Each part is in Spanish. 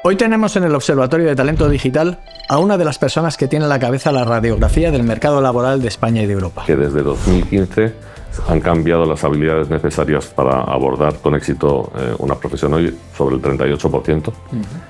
Hoy tenemos en el Observatorio de Talento Digital a una de las personas que tiene en la cabeza la radiografía del mercado laboral de España y de Europa. Que desde 2015 han cambiado las habilidades necesarias para abordar con éxito una profesión hoy sobre el 38%,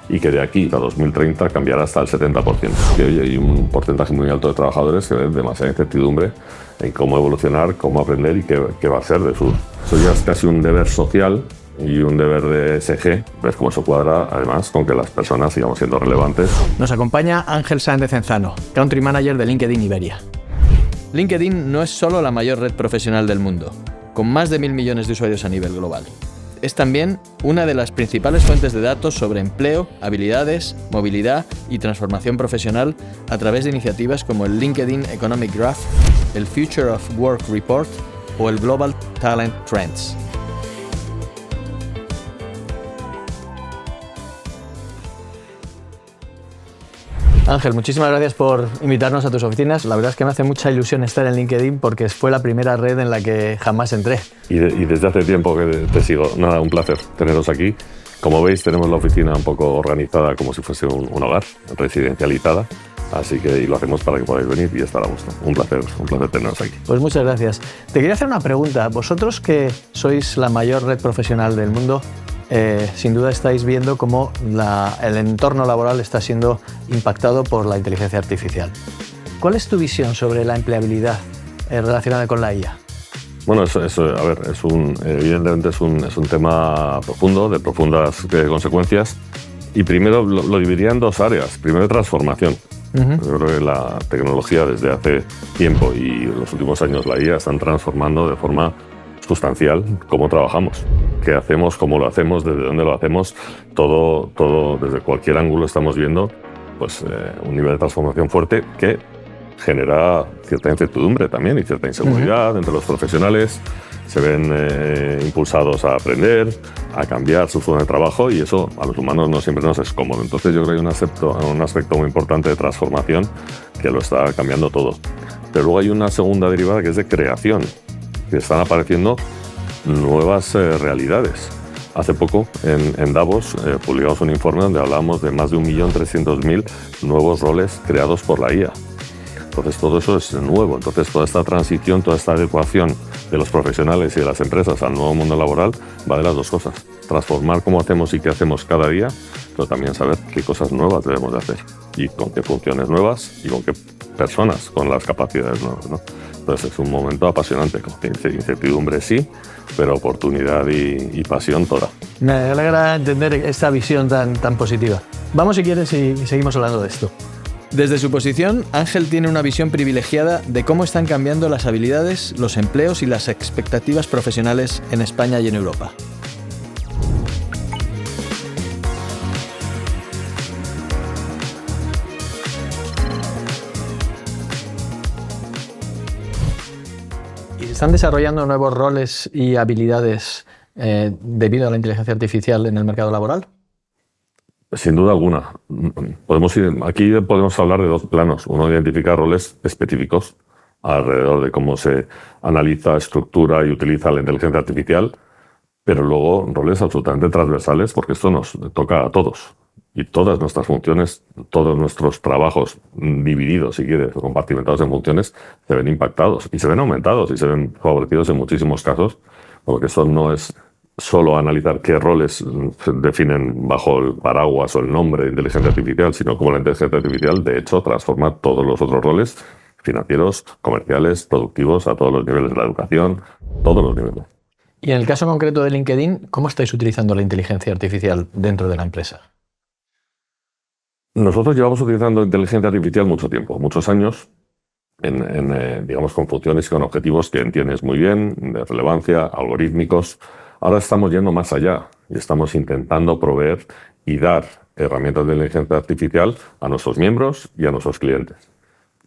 y que de aquí a 2030 cambiará hasta el 70%. Que hoy hay un porcentaje muy alto de trabajadores que ven demasiada incertidumbre en cómo evolucionar, cómo aprender y qué va a ser de su... Eso ya es casi un deber social y un deber de ESG, ver cómo se cuadra además con que las personas sigamos siendo relevantes. Nos acompaña Ángel Sáenz de Cenzano, Country Manager de LinkedIn Iberia. LinkedIn no es solo la mayor red profesional del mundo, con más de 1.000 millones de usuarios a nivel global. Es también una de las principales fuentes de datos sobre empleo, habilidades, movilidad y transformación profesional a través de iniciativas como el LinkedIn Economic Graph, el Future of Work Report o el Global Talent Trends. Ángel, muchísimas gracias por invitarnos a tus oficinas. La verdad es que me hace mucha ilusión estar en LinkedIn porque fue la primera red en la que jamás entré. Y desde hace tiempo que te sigo. Nada, un placer teneros aquí. Como veis, tenemos la oficina un poco organizada como si fuese un hogar, residencializada. Así que lo hacemos para que podáis venir y estar a gusto. Un placer teneros aquí. Pues muchas gracias. Te quería hacer una pregunta. Vosotros que sois la mayor red profesional del mundo, sin duda estáis viendo cómo el entorno laboral está siendo impactado por la inteligencia artificial. ¿Cuál es tu visión sobre la empleabilidad relacionada con la IA? Bueno, evidentemente es un tema profundo, de profundas consecuencias, y primero lo dividiría en dos áreas. Primero, transformación. Yo creo que la tecnología desde hace tiempo y en los últimos años la IA están transformando de forma sustancial cómo trabajamos, qué hacemos, cómo lo hacemos, desde dónde lo hacemos, todo desde cualquier ángulo estamos viendo pues, un nivel de transformación fuerte que genera cierta incertidumbre también y cierta inseguridad entre los profesionales. Se ven impulsados a aprender, a cambiar su forma de trabajo, y eso a los humanos no siempre nos es cómodo. Entonces yo creo que hay un aspecto muy importante de transformación que lo está cambiando todo. Pero luego hay una segunda derivada que es de creación, que están apareciendo nuevas realidades. Hace poco, en Davos, publicamos un informe donde hablábamos de más de 1.300.000 nuevos roles creados por la IA. Entonces, todo eso es nuevo. Entonces, toda esta transición, toda esta adecuación de los profesionales y de las empresas al nuevo mundo laboral va de las dos cosas. Transformar cómo hacemos y qué hacemos cada día, pero también saber qué cosas nuevas debemos de hacer y con qué funciones nuevas y con qué personas con las capacidades nuevas, ¿no? Entonces es un momento apasionante, con incertidumbre sí, pero oportunidad y pasión toda. Me alegra entender esta visión tan positiva. Vamos, si quieres, y seguimos hablando de esto. Desde su posición, Ángel tiene una visión privilegiada de cómo están cambiando las habilidades, los empleos y las expectativas profesionales en España y en Europa. ¿Están desarrollando nuevos roles y habilidades debido a la inteligencia artificial en el mercado laboral? Sin duda alguna. Aquí podemos hablar de dos planos. Uno, identificar roles específicos alrededor de cómo se analiza, estructura y utiliza la inteligencia artificial, pero luego roles absolutamente transversales, porque esto nos toca a todos. Y todas nuestras funciones, todos nuestros trabajos divididos, si quieres, o compartimentados en funciones, se ven impactados y se ven aumentados y se ven favorecidos en muchísimos casos, porque eso no es solo analizar qué roles se definen bajo el paraguas o el nombre de inteligencia artificial, sino cómo la inteligencia artificial, de hecho, transforma todos los otros roles financieros, comerciales, productivos, a todos los niveles de la educación, todos los niveles. Y en el caso concreto de LinkedIn, ¿cómo estáis utilizando la inteligencia artificial dentro de la empresa? Nosotros llevamos utilizando inteligencia artificial mucho tiempo, muchos años, digamos, con funciones y con objetivos que entiendes muy bien, de relevancia, algorítmicos. Ahora estamos yendo más allá y estamos intentando proveer y dar herramientas de inteligencia artificial a nuestros miembros y a nuestros clientes.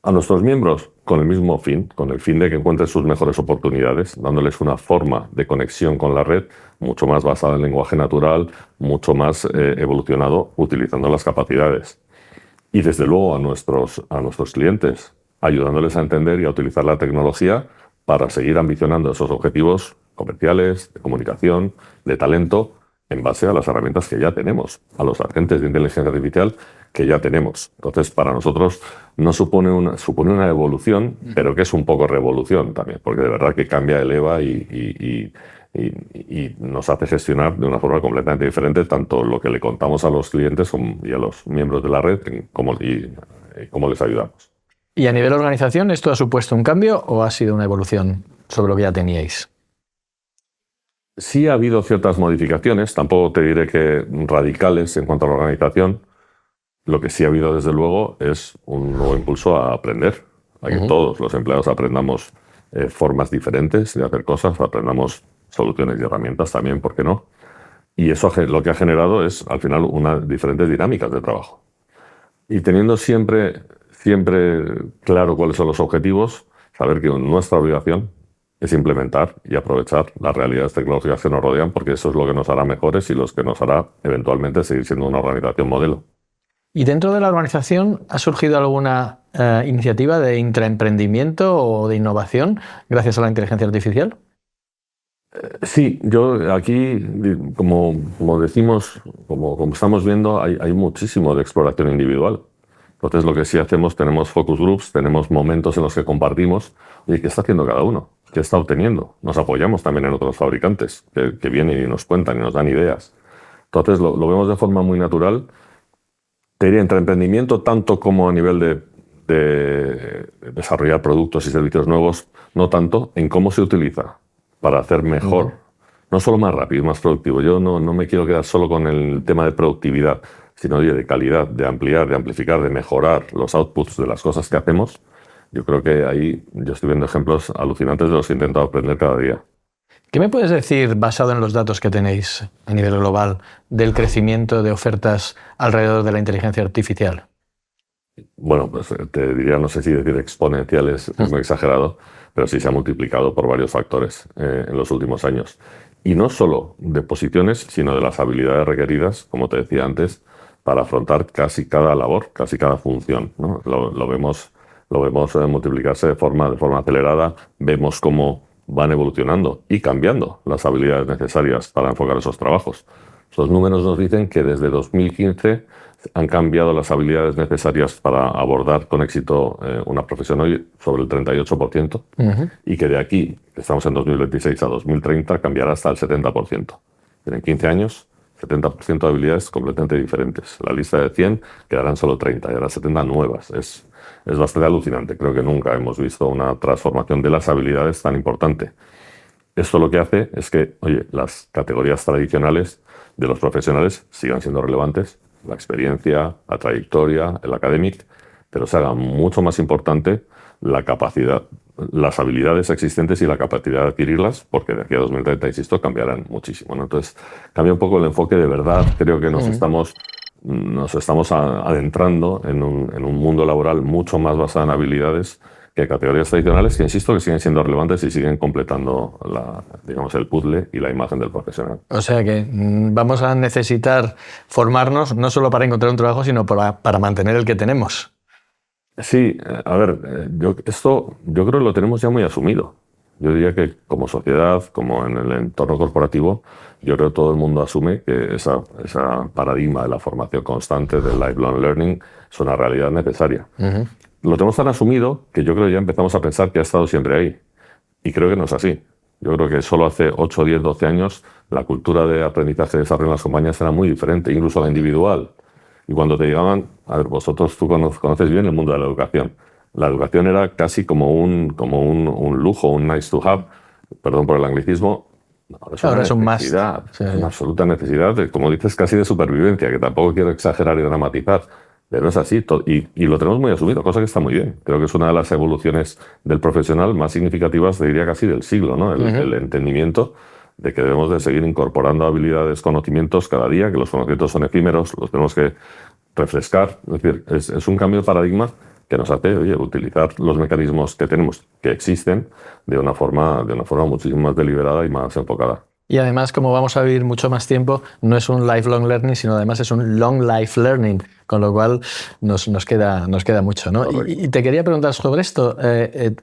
A nuestros miembros con el mismo fin, con el fin de que encuentren sus mejores oportunidades, dándoles una forma de conexión con la red mucho más basada en lenguaje natural, mucho más evolucionado, utilizando las capacidades. Y desde luego a nuestros clientes, ayudándoles a entender y a utilizar la tecnología para seguir ambicionando esos objetivos comerciales, de comunicación, de talento, en base a las herramientas que ya tenemos, a los agentes de inteligencia artificial que ya tenemos. Entonces, para nosotros no supone una evolución, pero que es un poco revolución también, porque de verdad que cambia, eleva y nos hace gestionar de una forma completamente diferente tanto lo que le contamos a los clientes y a los miembros de la red y cómo les ayudamos. ¿Y a nivel organización esto ha supuesto un cambio o ha sido una evolución sobre lo que ya teníais? Sí ha habido ciertas modificaciones, tampoco te diré que radicales en cuanto a la organización. Lo que sí ha habido, desde luego, es un nuevo impulso a aprender, a que todos los empleados aprendamos formas diferentes de hacer cosas, aprendamos soluciones y herramientas también, ¿por qué no? Y eso lo que ha generado es, al final, unas diferentes dinámicas de trabajo. Y teniendo siempre claro cuáles son los objetivos, saber que nuestra obligación es implementar y aprovechar las realidades tecnológicas que nos rodean, porque eso es lo que nos hará mejores y los que nos hará eventualmente seguir siendo una organización modelo. ¿Y dentro de la organización ha surgido alguna iniciativa de intraemprendimiento o de innovación gracias a la inteligencia artificial? Sí, yo aquí, como decimos, como estamos viendo, hay muchísimo de exploración individual. Entonces, lo que sí hacemos, tenemos focus groups, tenemos momentos en los que compartimos, oye, ¿qué está haciendo cada uno? ¿Qué está obteniendo? Nos apoyamos también en otros fabricantes que vienen y nos cuentan y nos dan ideas. Entonces, lo vemos de forma muy natural. Te diría, entre emprendimiento, tanto como a nivel de desarrollar productos y servicios nuevos, no tanto en cómo se utiliza para hacer mejor, no solo más rápido y más productivo. Yo no me quiero quedar solo con el tema de productividad, sino de calidad, de ampliar, de amplificar, de mejorar los outputs de las cosas que hacemos. Yo creo que ahí yo estoy viendo ejemplos alucinantes de los que he intentado aprender cada día. ¿Qué me puedes decir, basado en los datos que tenéis a nivel global, del crecimiento de ofertas alrededor de la inteligencia artificial? Bueno, pues te diría, no sé si decir exponencial es muy exagerado, pero sí se ha multiplicado por varios factores en los últimos años. Y no solo de posiciones, sino de las habilidades requeridas, como te decía antes, para afrontar casi cada labor, casi cada función, ¿no? Lo vemos multiplicarse de forma acelerada, vemos cómo van evolucionando y cambiando las habilidades necesarias para enfocar esos trabajos. Los números nos dicen que desde 2015 han cambiado las habilidades necesarias para abordar con éxito una profesión hoy sobre el 38%, y que de aquí, estamos en 2026 a 2030, cambiará hasta el 70%. En 15 años, 70% de habilidades completamente diferentes. La lista de 100 quedarán solo 30 y habrá 70 nuevas. Es bastante alucinante. Creo que nunca hemos visto una transformación de las habilidades tan importante. Esto lo que hace es que, oye, las categorías tradicionales de los profesionales sigan siendo relevantes, la experiencia, la trayectoria, el academic, pero se haga mucho más importante la capacidad, las habilidades existentes y la capacidad de adquirirlas, porque de aquí a 2030, insisto, cambiarán muchísimo, ¿no? Entonces, cambia un poco el enfoque de verdad. Creo que nos estamos adentrando en un mundo laboral mucho más basado en habilidades que categorías tradicionales, que insisto que siguen siendo relevantes y siguen completando el puzzle y la imagen del profesional. O sea que vamos a necesitar formarnos no solo para encontrar un trabajo, sino para mantener el que tenemos. Sí, a ver, yo creo que lo tenemos ya muy asumido. Yo diría que como sociedad, como en el entorno corporativo, yo creo que todo el mundo asume que esa paradigma de la formación constante, del lifelong learning, es una realidad necesaria. Lo tenemos tan asumido que yo creo que ya empezamos a pensar que ha estado siempre ahí. Y creo que no es así. Yo creo que solo hace 8, 10, 12 años la cultura de aprendizaje y desarrollo en las compañías era muy diferente, incluso la individual. Y cuando te llegaban, a ver, tú conoces bien el mundo de la educación. La educación era casi como un lujo, un nice to have, perdón por el anglicismo. Ahora es un must. Una absoluta necesidad, como dices, casi de supervivencia, que tampoco quiero exagerar y dramatizar. Pero es así, y lo tenemos muy asumido, cosa que está muy bien. Creo que es una de las evoluciones del profesional más significativas, diría casi del siglo, ¿no? El entendimiento de que debemos de seguir incorporando habilidades, conocimientos cada día, que los conocimientos son efímeros, los tenemos que refrescar. Es decir, es un cambio de paradigma que nos hace, oye, utilizar los mecanismos que tenemos, que existen, de una forma muchísimo más deliberada y más enfocada. Y además, como vamos a vivir mucho más tiempo, no es un lifelong learning, sino además es un long life learning, con lo cual nos queda mucho, ¿no? Y te quería preguntar sobre esto.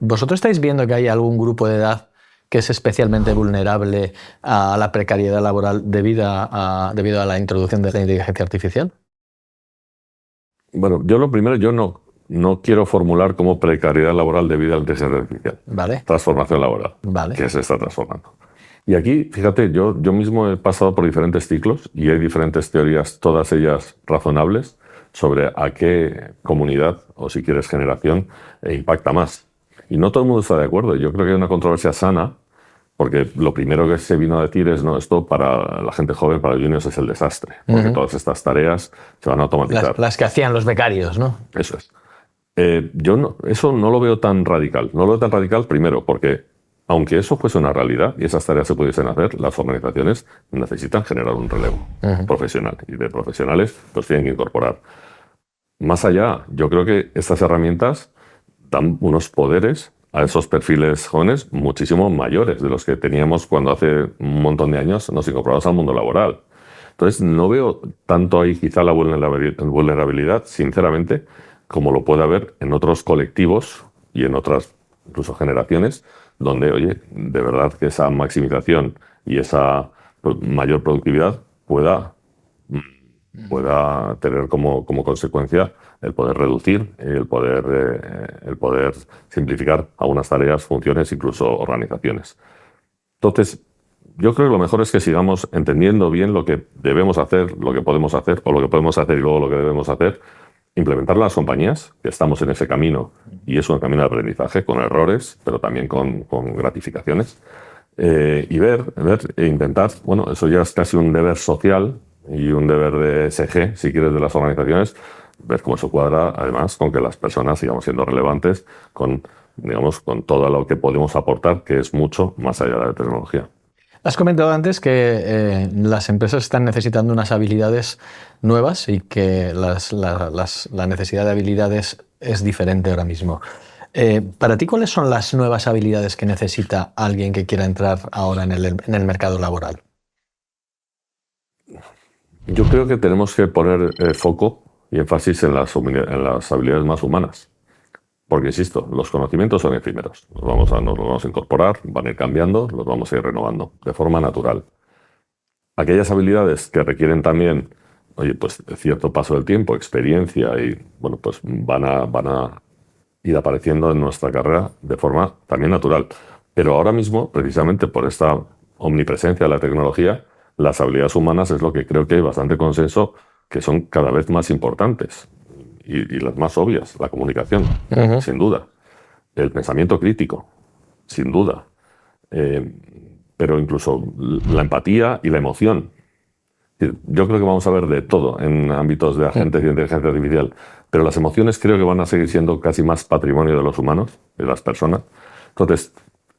¿Vosotros estáis viendo que hay algún grupo de edad que es especialmente vulnerable a la precariedad laboral debido a la introducción de la inteligencia artificial? Bueno, yo no quiero formular como precariedad laboral debido a la inteligencia artificial. Vale. Transformación laboral, Vale. que se está transformando. Y aquí, fíjate, yo mismo he pasado por diferentes ciclos y hay diferentes teorías, todas ellas razonables, sobre a qué comunidad, o si quieres generación, impacta más. Y no todo el mundo está de acuerdo. Yo creo que hay una controversia sana, porque lo primero que se vino a decir es, no, esto para la gente joven, para los juniors es el desastre, porque todas estas tareas se van a automatizar. Las que hacían los becarios, ¿no? Eso es. Eso no lo veo tan radical. No lo veo tan radical, primero, porque aunque eso fuese una realidad y esas tareas se pudiesen hacer, las organizaciones necesitan generar un relevo profesional. Y de profesionales los tienen que incorporar. Más allá, yo creo que estas herramientas dan unos poderes a esos perfiles jóvenes muchísimo mayores de los que teníamos cuando hace un montón de años nos incorporamos al mundo laboral. Entonces, no veo tanto ahí quizá la vulnerabilidad, sinceramente, como lo puede haber en otros colectivos y en otras incluso generaciones, donde, oye, de verdad que esa maximización y esa mayor productividad pueda tener como consecuencia el poder reducir, el poder simplificar algunas tareas, funciones, incluso organizaciones. Entonces, yo creo que lo mejor es que sigamos entendiendo bien lo que debemos hacer, lo que podemos hacer, o lo que podemos hacer y luego lo que debemos hacer, implementarlo en las compañías, que estamos en ese camino, y es un camino de aprendizaje, con errores, pero también con gratificaciones, y ver e intentar, bueno, eso ya es casi un deber social y un deber de ESG, si quieres, de las organizaciones, ver cómo se cuadra, además, con que las personas sigamos siendo relevantes con todo lo que podemos aportar, que es mucho más allá de la tecnología. Has comentado antes que las empresas están necesitando unas habilidades nuevas y que la necesidad de habilidades es diferente ahora mismo. Para ti, ¿cuáles son las nuevas habilidades que necesita alguien que quiera entrar ahora en el mercado laboral? Yo creo que tenemos que poner foco y énfasis en las habilidades más humanas. Porque, insisto, los conocimientos son efímeros. Nos los vamos a incorporar, van a ir cambiando, los vamos a ir renovando de forma natural. Aquellas habilidades que requieren también, oye, pues cierto paso del tiempo, experiencia y, bueno, pues van a ir apareciendo en nuestra carrera de forma también natural. Pero ahora mismo, precisamente por esta omnipresencia de la tecnología, las habilidades humanas es lo que creo que hay bastante consenso que son cada vez más importantes. Y las más obvias, la comunicación, sin duda. El pensamiento crítico, sin duda. Pero incluso la empatía y la emoción. Yo creo que vamos a ver de todo en ámbitos de agentes y de inteligencia artificial. Pero las emociones creo que van a seguir siendo casi más patrimonio de los humanos, de las personas. Entonces,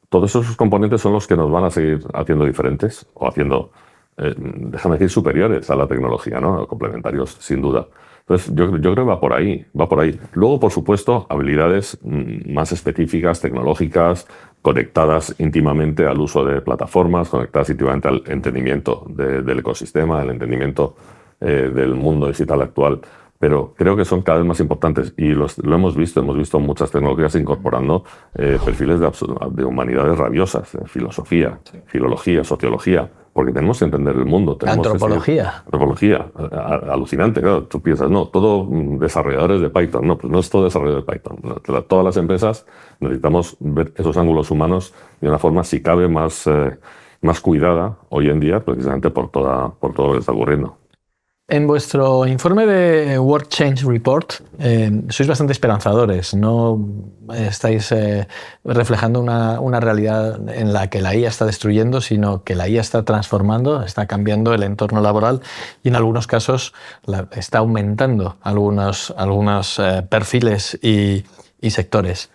todos esos componentes son los que nos van a seguir haciendo diferentes o haciendo, déjame decir, superiores a la tecnología, ¿no? Complementarios, sin duda. Entonces, yo creo que va por ahí, va por ahí. Luego, por supuesto, habilidades más específicas, tecnológicas, conectadas íntimamente al uso de plataformas, conectadas íntimamente al entendimiento del ecosistema, al entendimiento del mundo digital actual. Pero creo que son cada vez más importantes y lo hemos visto muchas tecnologías incorporando perfiles de humanidades rabiosas, filosofía, filología, sociología, porque tenemos que entender el mundo. Antropología. Antropología, alucinante, claro. Tú piensas, no, todo desarrolladores de Python. No, pues no es todo desarrollador de Python. Todas las empresas necesitamos ver esos ángulos humanos de una forma, si cabe, más cuidada hoy en día, precisamente por todo lo que está ocurriendo. En vuestro informe de Work Change Report sois bastante esperanzadores. No estáis reflejando una realidad en la que la IA está destruyendo, sino que la IA está transformando, está cambiando el entorno laboral y en algunos casos está aumentando algunos perfiles y sectores.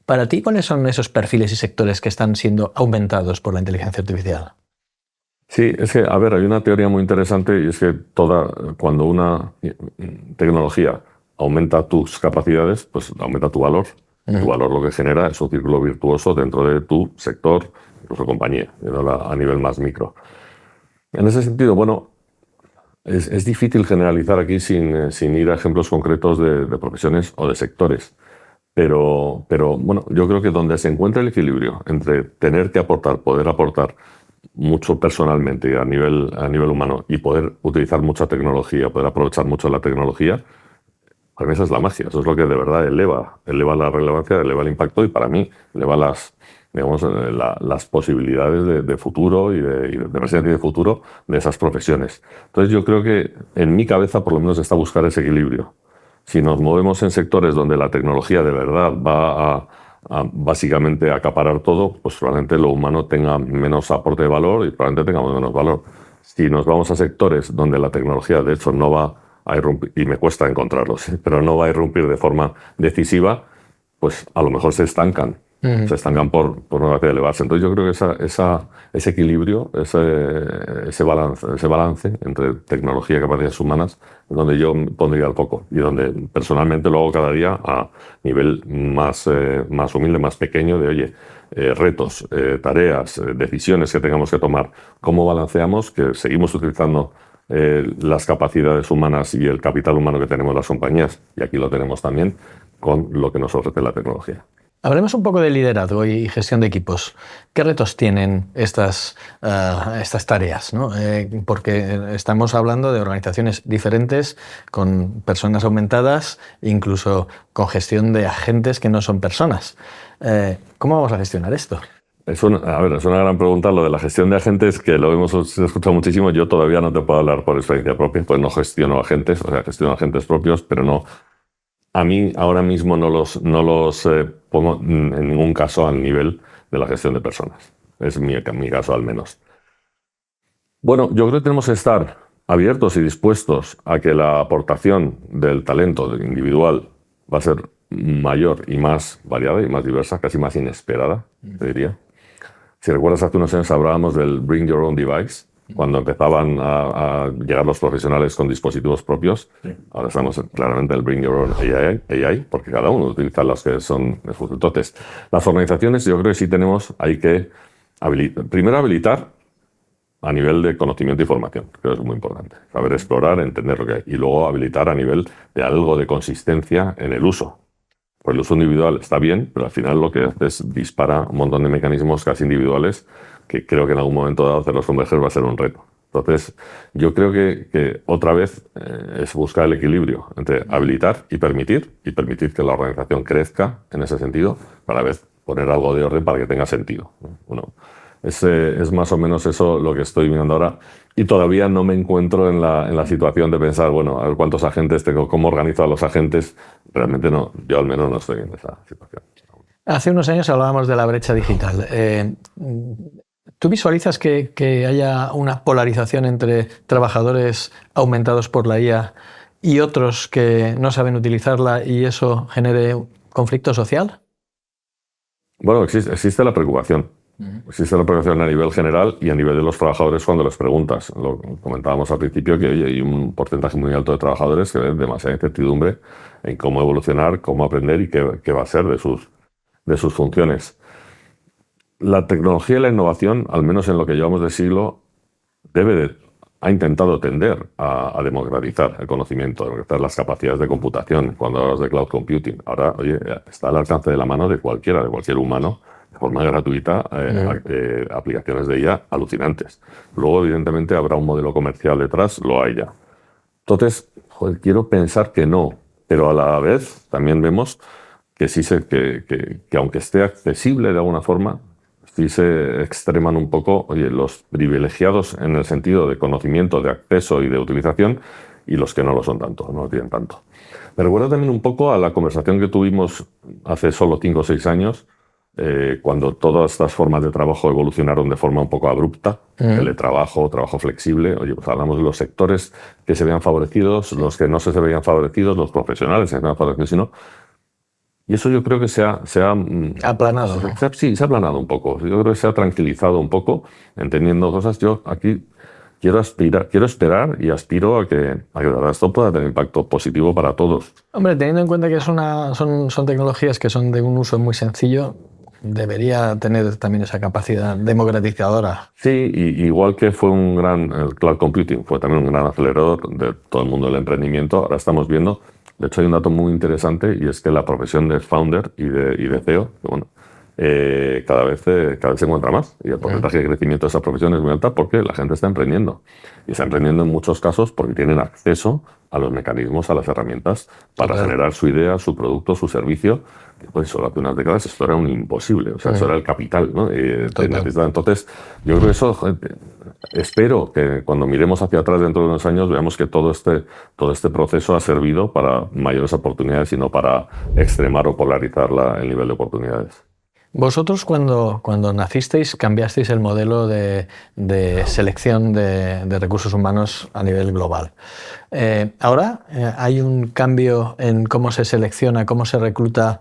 Para ti, ¿cuáles son esos perfiles y sectores que están siendo aumentados por la inteligencia artificial? Sí, es que, a ver, hay una teoría muy interesante y es que cuando una tecnología aumenta tus capacidades, pues aumenta tu valor. Tu valor lo que genera es un círculo virtuoso dentro de tu sector, incluso compañía, a nivel más micro. En ese sentido, bueno, es difícil generalizar aquí sin ir a ejemplos concretos de profesiones o de sectores. Pero bueno, yo creo que donde se encuentra el equilibrio entre tener que aportar, poder aportar mucho personalmente a nivel humano y poder utilizar mucha tecnología, poder aprovechar mucho la tecnología, para mí esa es la magia. Eso es lo que de verdad eleva la relevancia, eleva el impacto y para mí eleva las posibilidades de futuro y de presente y de futuro de esas profesiones. Entonces yo creo que en mi cabeza por lo menos está buscar ese equilibrio. Si nos movemos en sectores donde la tecnología de verdad va a básicamente acaparar todo, pues probablemente lo humano tenga menos aporte de valor y probablemente tengamos menos valor. Si nos vamos a sectores donde la tecnología de hecho no va a irrumpir, y me cuesta encontrarlos, pero no va a irrumpir de forma decisiva, pues a lo mejor se estancan. Se estancan por no hacer elevarse. Entonces yo creo que ese equilibrio, ese balance entre tecnología y capacidades humanas es donde yo pondría el foco y donde personalmente lo hago cada día a nivel más humilde, más pequeño de, oye, retos, tareas, decisiones que tengamos que tomar, cómo balanceamos que seguimos utilizando las capacidades humanas y el capital humano que tenemos las compañías, y aquí lo tenemos también, con lo que nos ofrece la tecnología. Hablemos un poco de liderazgo y gestión de equipos. ¿Qué retos tienen estas tareas, ¿no? Porque estamos hablando de organizaciones diferentes, con personas aumentadas, incluso con gestión de agentes que no son personas. ¿Cómo vamos a gestionar esto? Es una gran pregunta lo de la gestión de agentes, que lo hemos escuchado muchísimo. Yo todavía no te puedo hablar por experiencia propia, pues no gestiono agentes, o sea, gestiono agentes propios, pero no. A mí ahora mismo no los pongo en ningún caso al nivel de la gestión de personas. Es mi caso al menos. Bueno, yo creo que tenemos que estar abiertos y dispuestos a que la aportación del talento individual va a ser mayor y más variada y más diversa, casi más inesperada, te diría. Si recuerdas, hace unos años hablábamos del Bring Your Own Device, cuando empezaban a llegar los profesionales con dispositivos propios. Sí. Ahora estamos claramente en el Bring Your Own AI, porque cada uno utiliza los que son de fútbol. Entonces, las organizaciones, yo creo que sí hay que primero habilitar a nivel de conocimiento y formación, creo que es muy importante. Saber explorar, entender lo que hay. Y luego habilitar a nivel de algo de consistencia en el uso. Pues el uso individual está bien, pero al final lo que hace es dispara un montón de mecanismos casi individuales que creo que en algún momento dado hacerlos converger va a ser un reto. Entonces, yo creo que otra vez es buscar el equilibrio entre habilitar y permitir que la organización crezca en ese sentido, para a la vez poner algo de orden para que tenga sentido. Bueno, es más o menos eso lo que estoy mirando ahora. Y todavía no me encuentro en la situación de pensar, bueno, a ver cuántos agentes tengo, cómo organizo a los agentes. Realmente no, yo al menos no estoy en esa situación. Hace unos años hablábamos de la brecha digital. ¿Tú visualizas que haya una polarización entre trabajadores aumentados por la IA y otros que no saben utilizarla y eso genere conflicto social? Bueno, existe la preocupación. Existe la preocupación a nivel general y a nivel de los trabajadores cuando les preguntas. Lo comentábamos al principio que hay un porcentaje muy alto de trabajadores que ven demasiada incertidumbre en cómo evolucionar, cómo aprender y qué va a ser de sus funciones. La tecnología y la innovación, al menos en lo que llevamos de siglo, ha intentado tender a democratizar el conocimiento, a democratizar las capacidades de computación. Cuando hablas de cloud computing, ahora está al alcance de la mano de cualquier humano, de forma gratuita, aplicaciones de IA alucinantes. Luego, evidentemente, habrá un modelo comercial detrás, lo hay ya. Entonces, quiero pensar que no, pero a la vez también vemos que sí que aunque esté accesible de alguna forma, sí se extreman un poco, los privilegiados en el sentido de conocimiento, de acceso y de utilización, y los que no lo son tanto, no lo tienen tanto. Me recuerda también un poco a la conversación que tuvimos hace solo 5 o 6 años, cuando todas estas formas de trabajo evolucionaron de forma un poco abrupta, teletrabajo, trabajo flexible. Pues hablamos de los sectores que se veían favorecidos, los que no se veían favorecidos, los profesionales que se veían favorecidos, sino. Y eso yo creo que se ha aplanado. Sí, se ha aplanado un poco. Yo creo que se ha tranquilizado un poco, entendiendo cosas. Yo aquí quiero esperar y aspiro a que de verdad esto pueda tener impacto positivo para todos. Hombre, teniendo en cuenta que son tecnologías que son de un uso muy sencillo, debería tener también esa capacidad democratizadora. Sí, igual que fue el cloud computing fue también un gran acelerador de todo el mundo del emprendimiento, ahora estamos viendo De hecho, hay un dato muy interesante y es que la profesión de founder y de CEO, que bueno, cada vez se encuentra más y el porcentaje de crecimiento de esa profesión es muy alta porque la gente está emprendiendo. Y está emprendiendo en muchos casos porque tienen acceso a los mecanismos, a las herramientas para generar su idea, su producto, su servicio. Pues solo hace unas décadas esto era un imposible, o sea, eso era el capital, ¿no? Entonces, yo creo que eso, espero que cuando miremos hacia atrás dentro de unos años veamos que todo este proceso ha servido para mayores oportunidades y no para extremar o polarizar el nivel de oportunidades. Vosotros cuando nacisteis cambiasteis el modelo de selección de recursos humanos a nivel global. Ahora hay un cambio en cómo se selecciona, cómo se recluta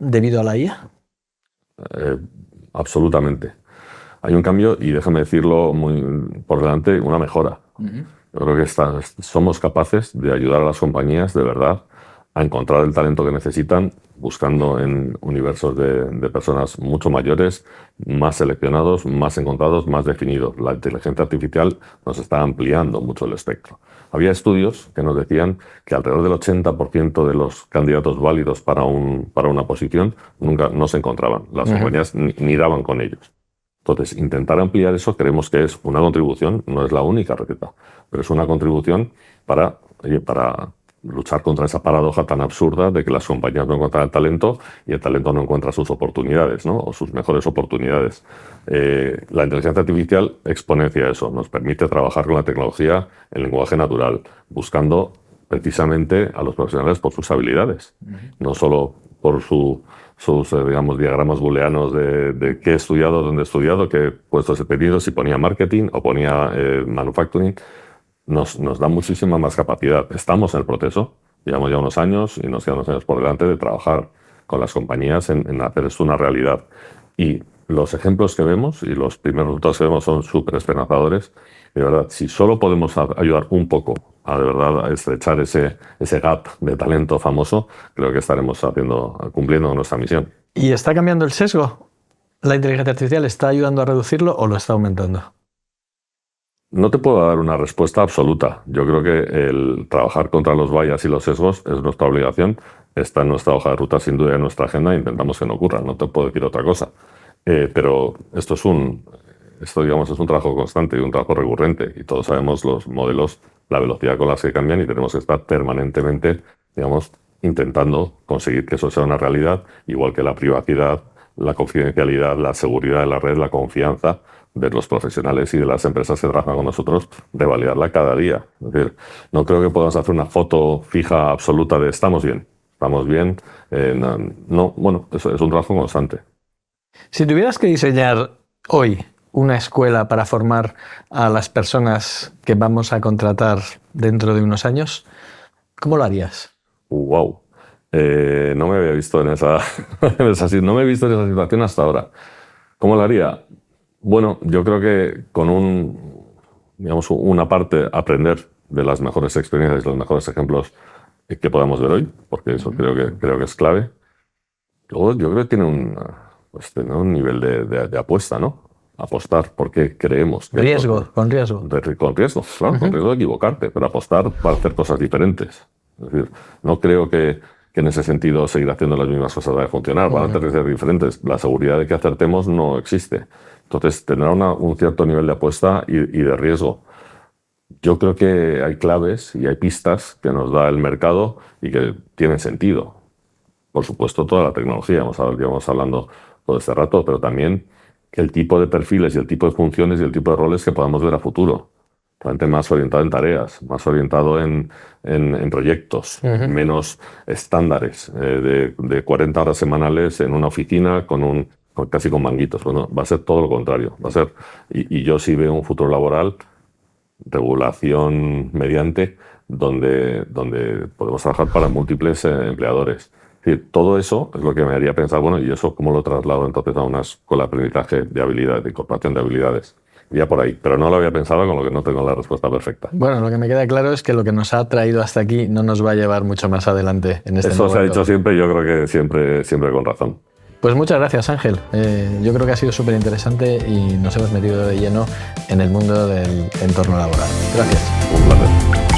debido a la IA. Absolutamente. Hay un cambio y déjame decirlo muy por delante, una mejora. Yo creo que somos capaces de ayudar a las compañías de verdad a encontrar el talento que necesitan, buscando en universos de personas mucho mayores, más seleccionados, más encontrados, más definidos. La inteligencia artificial nos está ampliando mucho el espectro. Había estudios que nos decían que alrededor del 80% de los candidatos válidos para una posición nunca no se encontraban. Las compañías ni daban con ellos. Entonces, intentar ampliar eso creemos que es una contribución, no es la única receta, pero es una contribución para luchar contra esa paradoja tan absurda de que las compañías no encuentran el talento y el talento no encuentra sus oportunidades, ¿no? O sus mejores oportunidades. La inteligencia artificial exponencia eso, nos permite trabajar con la tecnología en lenguaje natural, buscando precisamente a los profesionales por sus habilidades, no solo por sus digamos, diagramas booleanos de qué he estudiado, dónde he estudiado, qué puestos he tenido, si ponía marketing o ponía manufacturing. Nos da muchísima más capacidad. Estamos en el proceso, llevamos ya unos años y nos quedan unos años por delante de trabajar con las compañías en hacer esto una realidad. Y los ejemplos que vemos y los primeros resultados que vemos son súper esperanzadores. De verdad, si solo podemos ayudar un poco a de verdad a estrechar ese gap de talento famoso, creo que estaremos cumpliendo nuestra misión. ¿Y está cambiando el sesgo? ¿La inteligencia artificial está ayudando a reducirlo o lo está aumentando? No te puedo dar una respuesta absoluta. Yo creo que el trabajar contra los bias y los sesgos es nuestra obligación. Está en nuestra hoja de ruta, sin duda, en nuestra agenda. Intentamos que no ocurra. No te puedo decir otra cosa. Pero esto es un trabajo constante y un trabajo recurrente. Y todos sabemos los modelos, la velocidad con las que cambian y tenemos que estar permanentemente, digamos, intentando conseguir que eso sea una realidad, igual que la privacidad, la confidencialidad, la seguridad de la red, la confianza de los profesionales y de las empresas que trabajan con nosotros, de validarla cada día. Es decir, no creo que podamos hacer una foto fija absoluta de estamos bien. Bueno, eso es un trabajo constante. Si tuvieras que diseñar hoy una escuela para formar a las personas que vamos a contratar dentro de unos años, ¿cómo lo harías? ¡Wow! No me había visto no me he visto en esa situación hasta ahora. ¿Cómo lo haría? Bueno, yo creo que con una parte aprender de las mejores experiencias y los mejores ejemplos que podamos ver hoy, porque eso creo que es clave. Luego yo creo que tiene un nivel de apuesta, ¿no? Apostar porque creemos que Con riesgo. Con riesgo, claro, con riesgo de equivocarte, pero apostar para hacer cosas diferentes. Es decir, no creo que en ese sentido seguir haciendo las mismas cosas va a funcionar, van a tener que ser diferentes. La seguridad de que acertemos no existe. Entonces, tendrá un cierto nivel de apuesta y de riesgo. Yo creo que hay claves y hay pistas que nos da el mercado y que tienen sentido. Por supuesto, toda la tecnología, llevamos hablando todo este rato, pero también el tipo de perfiles y el tipo de funciones y el tipo de roles que podamos ver a futuro. Realmente más orientado en tareas, más orientado en proyectos, menos estándares de 40 horas semanales en una oficina casi con manguitos. Bueno, va a ser todo lo contrario. Va a ser, y yo sí veo un futuro laboral, regulación mediante, donde podemos trabajar para múltiples empleadores. Es decir, todo eso es lo que me haría pensar, bueno, ¿y eso cómo lo traslado entonces a una escuela de aprendizaje de habilidades, de incorporación de habilidades? Ya por ahí, pero no lo había pensado, con lo que no tengo la respuesta perfecta. Bueno, lo que me queda claro es que lo que nos ha traído hasta aquí no nos va a llevar mucho más adelante en este momento. Eso se ha dicho siempre y yo creo que siempre con razón. Pues muchas gracias, Ángel. Yo creo que ha sido súper interesante y nos hemos metido de lleno en el mundo del entorno laboral. Gracias. Un placer.